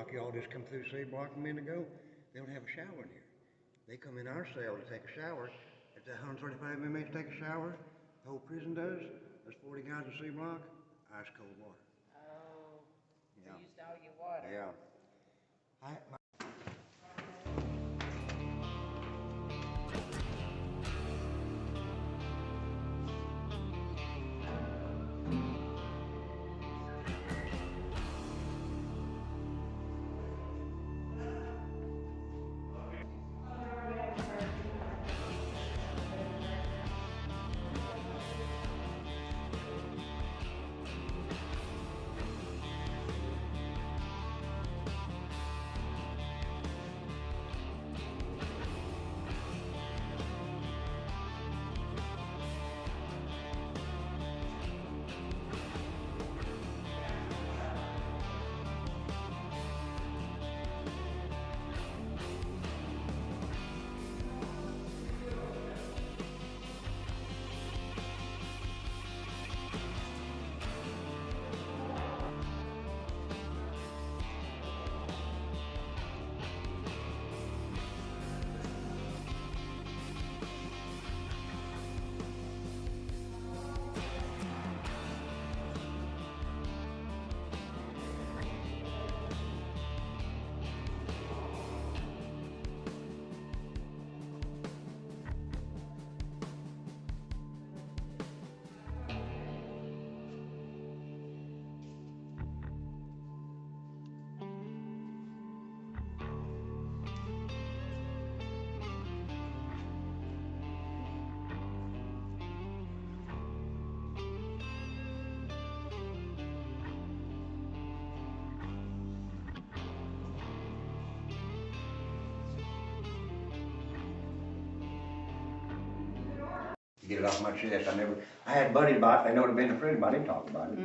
block. Y'all just come through C block a minute ago. They don't have a shower in here. They come in our cell to take a shower. If the 135 inmates take a shower, the whole prison does. There's 40 guys in C block, ice cold water. Oh, Yeah. they used all your water. Yeah. To get it off my chest. I had buddies about it, they know it had been in prison, but I didn't talk about it.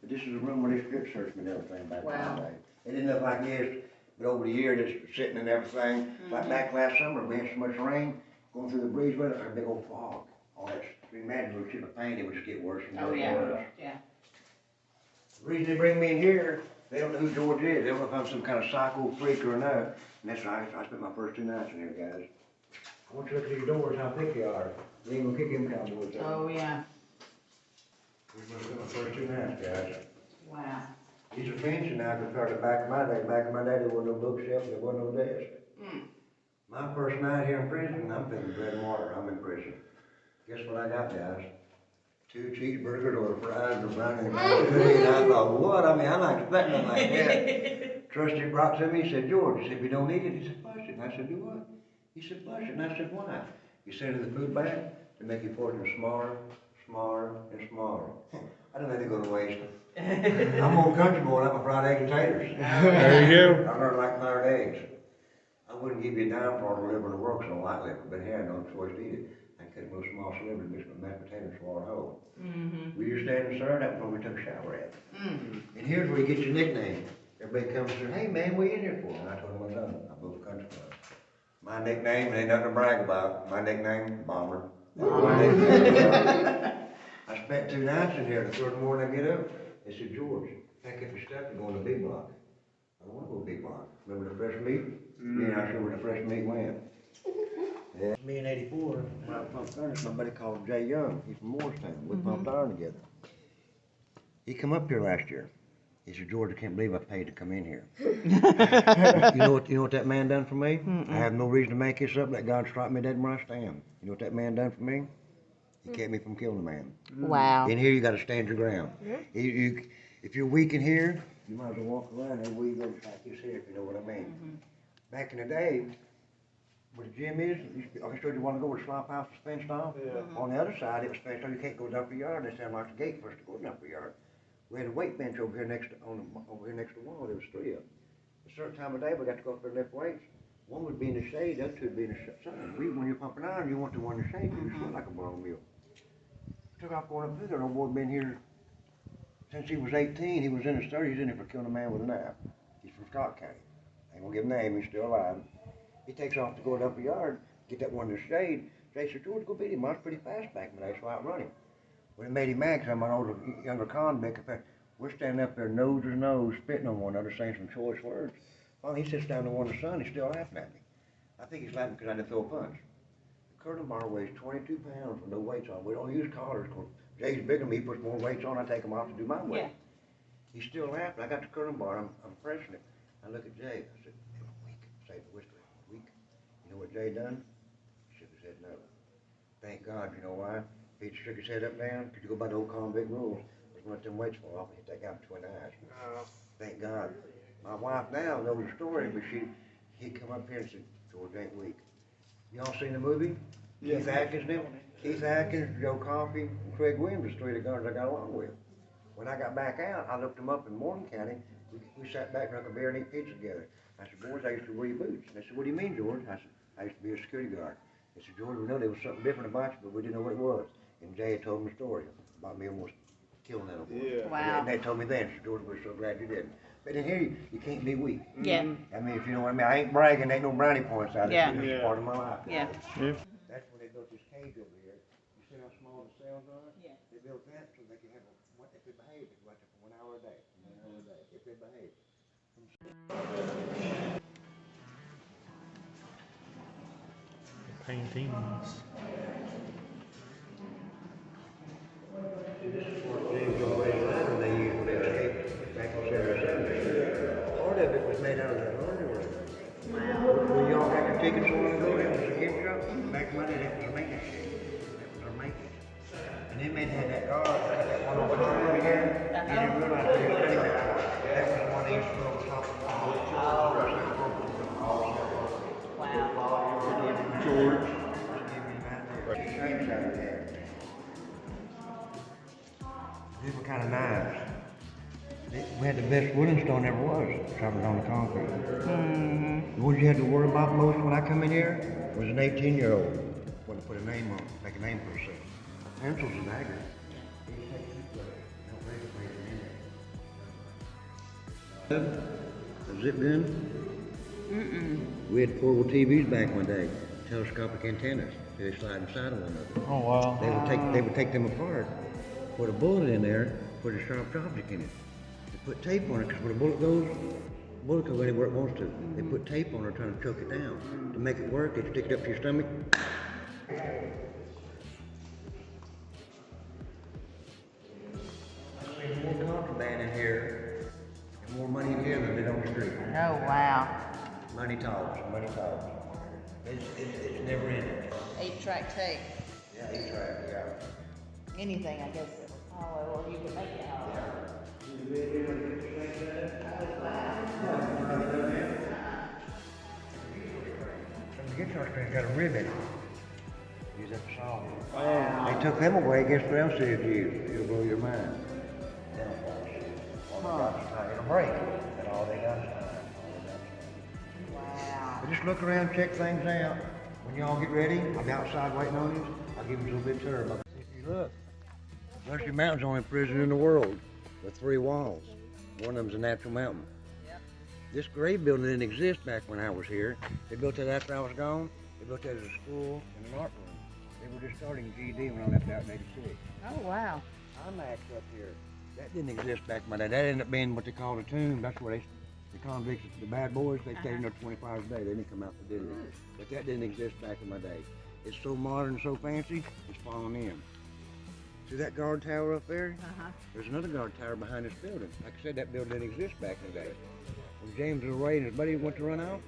But this is a room where they strip searched me and everything back in the day. It didn't look like this, but over the year, just sitting and everything. Like back last summer, we had so much rain, going through the breeze with it, and a big old fog. All that, imagine a chip of paint, it would just get worse and worse and worse. Yeah. The reason they bring me in here, they don't know who George is. They don't know if I'm some kind of psycho freak or not. And that's right, I spent my first 2 nights in here, guys. I want you to look at these doors, how thick they are. You ain't gonna kick them cowboys out. Oh, yeah. These were my first 2 nights, guys. Wow. These are fancy now compared to back in my day. Back in my day, there wasn't no bookshelf, there wasn't no desk. My first night here in prison, I'm thinking bread and water, I'm in prison. Guess what I got, guys? 2 cheeseburgers or fries or brownies and I thought, what? I mean, I'm not expecting nothing like that. Trustee brought to me, he said, George, he said, if you don't eat it, he said, flush it. And I said, do what? He said, flush it. And I said, why? He said, in the food bag, to make your portion smaller, smaller, and smaller. I don't let it go to waste. I'm old country boy, I'm a fried egg and taters. There you go. I learned like fried eggs. I wouldn't give you a dime for all the liver in the world, because I don't like liver, but hey, I had no choice to eat it. I cut a little small sliver, mix with mashed potatoes, swallow it whole. Where you're standing, sir, that was where we took a shower at. And here's where you get your nickname. Everybody comes and says, hey man, what are you in here for? And I told them, I built a country club. My nickname, ain't nothing to brag about. My nickname, Bomber. I spent 2 nights in here. The third morning I get up, they said, George, pack up your stuff and go to the big block. I don't want to go to the big block. Remember the fresh meat? Yeah, I sure where the fresh meat went. Yeah. Me in '84, when I pumped furnace, my buddy called him Jay Young. He's from Morristown. We pumped iron together. He come up here last year. He said, George, I can't believe I paid to come in here. you know what that man done for me? I have no reason to make this up. That God struck me dead where I stand. You know what that man done for me? He kept me from killing a man. Wow. In here, you got to stand your ground. If you're weak in here, you might as well walk around and we go like this here, if you know what I mean. Back in the day, where the gym is, I showed you want to go where the slop house was fenced off. On the other side, it was fenced off. You can't go down the yard. They sound like the gate for us to go down the yard. We had a weight bench over here next to the wall. There was 3 of them. A certain time of day, we got to go up there and lift weights. One would be in the shade, the other 2 would be in the sun. When you're pumping iron, you want the one in the shade, you sweat like a blown mule. Took off going up through there. Old boy been here since he was 18. He was in his 30s. He's in here for killing a man with a knife. He's from Scott County. I ain't gonna give him a name. He's still alive. He takes off to go up the yard, get that one in the shade. Jay said, George, go beat him. I was pretty fast back in the day, so I outrun him. When it made him mad, because I'm an older, younger convict, we're standing up there nose to nose, spitting on one another, saying some choice words. Finally, he sits down there in the sun, he's still laughing at me. I think he's laughing because I didn't throw a punch. The curling bar weighs 22 pounds with no weights on. We don't use collars. Jay's bigger than me, he puts more weights on, I take them off to do my weight. Yeah. He's still laughing. I got the curling bar, I'm pressing it. I look at Jay, I said, "Am I weak?" Say the whisper, "Weak." You know what Jay done? He shook his head no. Thank God, you know why? If he'd shook his head up down, because you go by the old convict rules, he's gonna let them weights fall off and hit that guy between the eyes. Thank God. My wife now knows the story, but he'd come up here and said, "George ain't weak." Y'all seen the movie? Yeah. Keith Atkins, Joe Coffey, and Craig Williams, the three of the guards I got along with. When I got back out, I looked them up in Morgan County. We sat back, drank a beer, and ate pizza together. I said, "Boys, I used to wear your boots." And they said, "What do you mean, George?" I said, "I used to be a security guard." They said, "George, we know there was something different about you, but we didn't know what it was." And Jay had told them the story about me almost killing that old boy. Yeah. Wow. And they told me then, said, "George, we're so glad you didn't." But in here, you can't be weak. Yeah. I mean, if you know what I mean, I ain't bragging, ain't no brownie points out of Yeah. it. It's Yeah. part of my life. Yeah. Yeah. That's when they built this cage over here. You see how small the cells are? Yeah. They built that so they can have what if they behave, they go out there for 1 hour a day, 1 hour a day, if they behave. Paintings. See, this is what James always ladder they used when they escaped back in Sarasota. Part of it was made out of that laundry room. When y'all got your tickets on to go, that was a gift shop. Back in my day, that was a maintenance shed. That was our maintenance. And then they had that guard, that one on the corner over here. He didn't realize they were cutting that one. That was the one they used to put on top of the Wow. George. These were kind of knives. We had the best wooden stone there was, sharpened on the concrete. Mm-hmm. The ones you had to worry about most when I come in here was an 18-year-old. Want to put a name on, make a name for herself. Pencils and daggers. A zip gun? We had portable TVs back in the day, telescopic antennas. They slide inside of one another. Oh wow. They would take them apart, put a bullet in there, put a sharp object in it. They put tape on it because when a bullet goes, the bullet goes anywhere it wants to. They put tape on it trying to choke it down. To make it work, they stick it up to your stomach. There's more contraband in here, and more money in here than they on the street. Oh, wow. Money talks, money talks. It's never ending. 8-track tape. Yeah, he's right, yeah. Anything, I guess, that was hollow, or you could make it hollow. The guitar string's got a rib in it. Use that for song. They took them away, guess what else they'd use? It'll blow your mind. It'll break. And all they got is time. Wow. But just look around, check things out. When y'all get ready, I'll be outside waiting on you. I'll give you a little bit tour. But if you look, Brushy Mountain's the only prison in the world with 3 walls. One of them's a natural mountain. Yep. This grave building didn't exist back when I was here. They built it after I was gone. They built it as a school and an art room. They were just starting GD when I left out in '86. Oh, wow. IMAX up here. That didn't exist back in my day. That ended up being what they called a tomb. That's where the convicts, the bad boys, they stayed in there 24 hours a day. They didn't come out for dinner. But that didn't exist back in my day. It's so modern, so fancy, it's falling in. See that guard tower up there? Uh-huh. There's another guard tower behind this building. Like I said, that building didn't exist back in the day. When James was away and his buddy went to run out,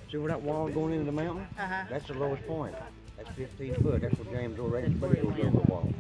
see where that wall going into the mountain? Uh-huh. That's the lowest point. That's 15 foot. That's where James was away and his buddy goes over the wall.